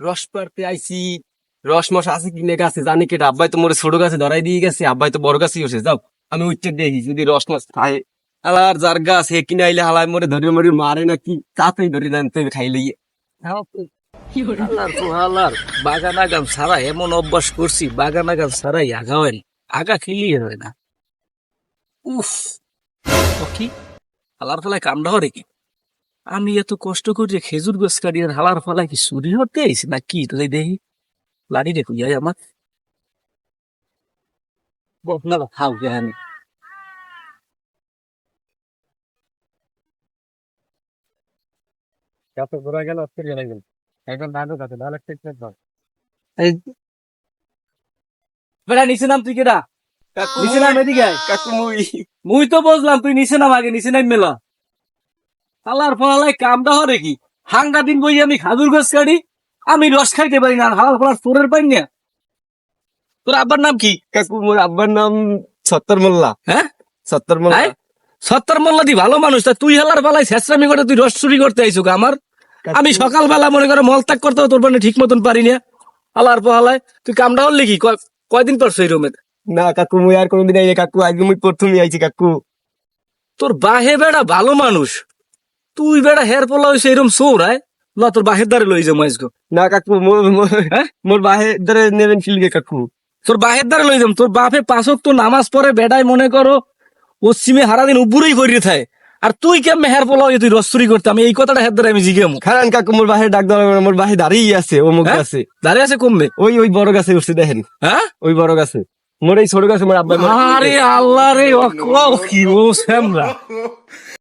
রস পাড়তে আইছি, রস মশ আছে কিনে গাছে জানি কেটা, আব্বাই তো মোরে ছোট গাছে ধরাই দিয়ে গেছে, আব্বাই তো বড় গাছে বসে। যাও আমি উচ্চে দেখি যদি রস মাছ খায়। হালার যার গাছ হে কিনে আইলে হালায় মোরে ধরে মরে মারে নাকি, তাতেই ধরে জানতে খাইলে আল্লাহর পোহালার বাগান আগান ছাড়া এমন অভ্যাস করছি, বাগান আগান ছাড়াই আগা হয় না, আগা খেলি হয় না। উফ, ও কি হালার ফলায় কামড়া হরে কি? আমি এত কষ্ট করে খেজুর গাছ কাটি আর হালার ফলায় কি চুরি হতে আইছি না কি? তাহলে দেখি লাড়ি রেখো যাই আমার বকনা খাও জানি। বেড়া নিচে নাম, তুই কেডা? নিচে নাম, এদিকে আয়। কাকু মুই মুই তো বুঝলাম তুই নিচে নাম, আগে নিচে নাম মেলা। হালার ফলায় কামড়া হরে কি? হাঙ্গা দিন বই আমি খাজুর গাছ কাটি, আমি রস খাইতে পারি না, আর হালার ফলার চোরের পাই না। তোর আব্বার নাম কি? কাকু মোর আব্বার নাম সত্তর মোল্লা। হ্যাঁ, সত্তর মোল্লা। সত্তর মোল্লা দি ভালো মানুষ, তা তুই হালার বেলায় ছেঁচড়ামি করে তুই রস চুরি করতে আইসো আমার। আমি সকালবেলা মনে করো মলত্যাগ করতে তোর মানে ঠিক মতন পারি না। হালার পহালায় তুই কামড়া হলে কি কয়দিন পর সেই রুমে? না কাকু মুই আর কোনোদিন আইনি কাকু, আজকে মুই প্রথমই আইছি কাকু। তোর বাহে বেড়া ভালো মানুষ, তুই বেড়া হের পোলা হইছে এরম চৌরায় না? তোর বাহের দ্বারে লই যাবো আজকে। না কাকু হ্যাঁ, মোর বাহে ধরে নেবেন ফিলগে কাকু। তোর বাহের দ্বারে লই যাম। তোর বাপে পাঁচক তো নামাজ পড়ে বেড়ায় মনে করো পশ্চিমে হারাদিন উপরেই করিয়ে থাকে, আর তুই কেমনে হের পোলা হয়ে তুই রস চুরি করতে? আমি এই কথাটা হের দ্বারা আমি জিজ্ঞামু। খারান কাকু মোর বাহে ডাক দেওয়া, মোর বাহে দাঁড়িয়ে আছে ও মুখ গাছে। দাঁড়িয়ে আছে কমবে? ওই ওই বড় গাছে উঠছে দেখেন। হ্যাঁ, ওই বড় গাছে। মোর এই ছোট গাছে মোর আব্বা আরে আল্লাহ রে, ও কি ও শ্যামরা।